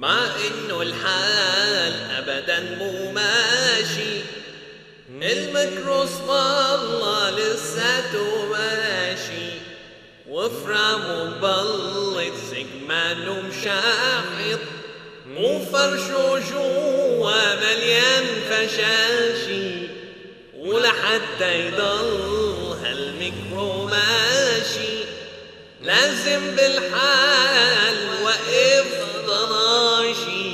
مع انه الحال ابدا مو ماشي، المكروس والله لساته ماشي، وفرامه مبلط سجمانه مشاحط، وفرشه جوا مليان فشاشي، ولحتى يضل هالميكرو ماشي لازم بالحال وقف ضناشي.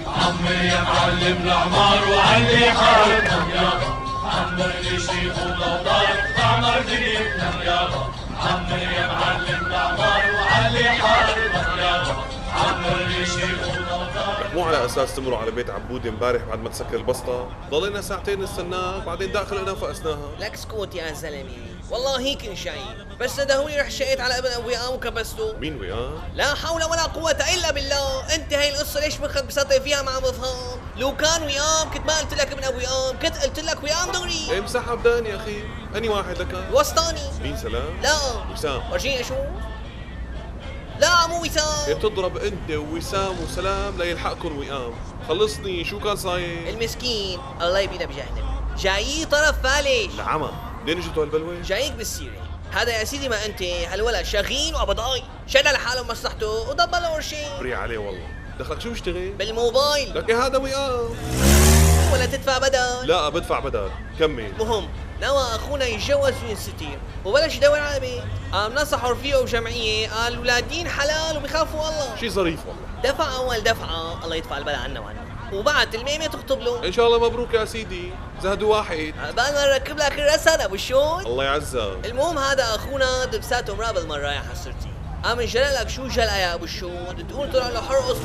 عمي يا معلم العمار وعلي حالتنا يابا، عمر لي شيخ ودار عمر دنيتنا يابا، عمي يا معلم العمار وعلي حالتنا يابا، عمر لي شيخ ودار. مو على اساس تمروا على بيت عبود امبارح بعد ما تسكر البسطه، ضلينا ساعتين نستناك بعدين داخل انا فقسناها. لك اسكت يا زلمه، والله هيك شايف، بس ندهوني رح شقيت على ابن ابويا وكبسته. مين وياه؟ لا حول ولا قوة الا بالله. انت هاي القصة ليش مخك بسطي فيها ما عم بفهم؟ لو كان ويام كنت ما قلت لك ابن ابويام، كنت قلت لك ويام دغري. امسح ابدان يا اخي، اني واحد لك؟ الوسطاني. مين سلام؟ لا وسام. ورجيني اشوف. لا مو وسام. بتضرب انت ووسام وسلام ليلحقكم وئام. خلصني شو كان صاير؟ المسكين الله يبينا بجهنم جاي طرف فالش. العمى، لين اجتوا هالبلوه؟ جايك بالسيرة. هذا يا سيدي ما انت هالولد شغين وقبضاي، شد لحاله مصلحته وضبل ورشي. بري عليه والله، دخلك شو بيشتغل؟ بالموبايل. لك هذا وئام. ولا تدفع بدل؟ لا بدفع بدل، كمل. مهم نوى اخونا يتجوز وينستير وبلش يدور على بيت، قام نصحوا رفيقه بجمعيه قال الولادين حلال وبيخافوا الله. شي ظريف والله. دفع اول دفعه الله يدفع البلا عنا وعنا، وبعد الميمه تخطب له. ان شاء الله مبروك يا سيدي، زهدوا واحد. عقبال ما نركب لك الرسن ابو الشوت. الله يعزك. المهم هذا اخونا دبساته مرة بالمره يا حسرتي، قام انجلق لك شو جلقه يا ابو الشوت، تقول طلع له حرقص،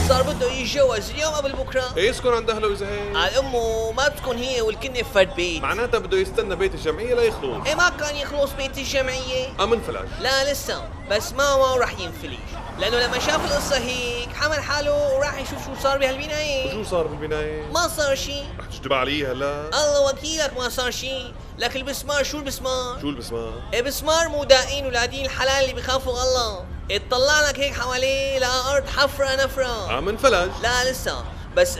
صار بده يتجوز اليوم قبل بكره. ايه يسكن عند اهله اذا هيك؟ قال امه ما بتكون هي والكنه بفرد بيت، معناتها بده يستنى بيت الجمعيه ليخلص. ايه ما كان يخلص بيت الجمعيه. قام انفلج. لا لسه، بس ما راح ينفلج، لانه لما شاف القصه هيك حمل حاله وراح يشوف شو صار بهالبنايه. وشو صار بالبنايه؟ ما صار شيء. رح تجتبع علي هلا؟ الله وكيلك ما صار شيء. لك البسمار شو البسمار؟ شو البسمار؟ بسمار مودائين ولادين الحلال اللي بخافوا الله، اطلع لك هيك حواليه لا ارض حفره نفره. عم انفلج. لا لسه، بس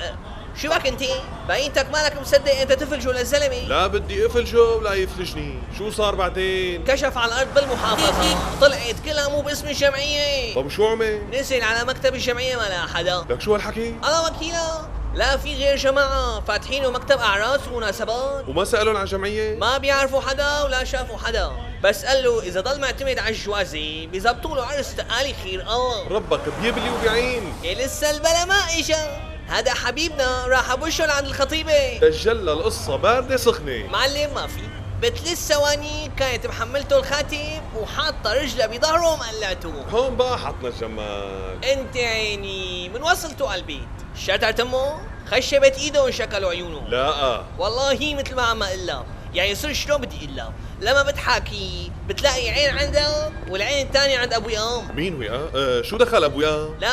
شو بك انت؟ باينتك مالك مصدق انت تفلجه للزلمه. لا بدي افلجه ولا يفلجني، شو صار بعدين؟ كشف على الارض بالمحافظه، طلعت كلها مو باسم الجمعيه. طب شو عمل؟ نزل على مكتب الجمعيه ما لها حدا. لك شو هالحكي؟ الله وكيله، لا في غير جماعة فاتحينه مكتب أعراس ومناسبات، وما سألون على الجمعية؟ ما بيعرفوا حدا ولا شافوا حدا، بس قال له إذا ضل معتمد على الجوازي بيزبطوا له عرس تقالي خير الله. ربك بيبلي وبيعين. إيه لسه البلا ما إجا، هذا حبيبنا راح أبشر عند الخطيبة. دجل القصة باردة سخنة. معلم ما في، بثلاث ثواني كانت محملته الخاتم وحاطة رجله بظهره ومقلعته. هون بقى حطنا الجمال. انت عيني من وصلته على البيت شترت امه، خشبت ايده وانشكلوا عيونه. لا والله مثل ما عم اقلها، يعني صرت شلون بدي اقلها، لما بتحاكي بتلاقي عين عندك والعين الثانية عند ابو يام. مين وياه؟ شو دخل ابو يام؟ لا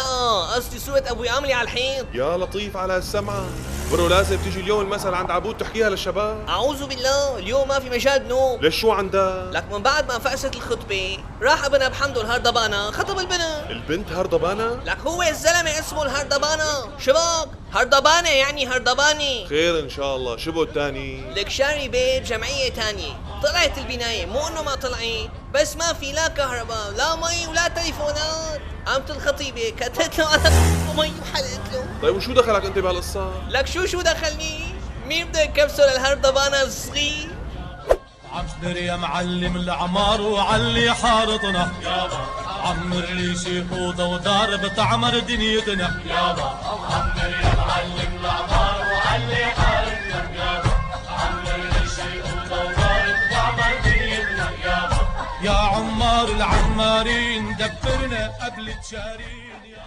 قصدي صورة ابو يام اللي على الحيط. يا لطيف على السمعة، برو لازم تيجي اليوم المسألة عند عبود تحكيها للشباب. اعوذ بالله اليوم ما في مجال نوم. ليش شو عندها؟ لك من بعد ما فقست الخطبة راح ابن ابو حمدو الهردبانة خطب البنت. البنت هرضبانة؟ لك هو الزلمة اسمه الهردبانة، شباك هردبانة يعني هردباني. خير ان شاء الله، شبو الثاني؟ لك شاري بيت جمعية تانية، طلعت البناية مو انه ما طلعت، بس ما في لا كهرباء لا مي ولا تليفونات. قامت الخطيبة كتت له على مي وحلقت له. طيب وشو دخلك انت بهالقصة؟ لك شو دخلني؟ مين بده يكبسه للهردبانة الصغير؟ عمر يا معلم العمار وعلي حارتنا يابا، عمر لي شيخ ودار بتعمر دنيتنا يابا، عمر يا معلم العمار وعلي حارتنا يابا، عمر لي شيخ ودار بتعمر دنيتنا يابا، يا عمار العمارين دبرنا قبل تشارين يا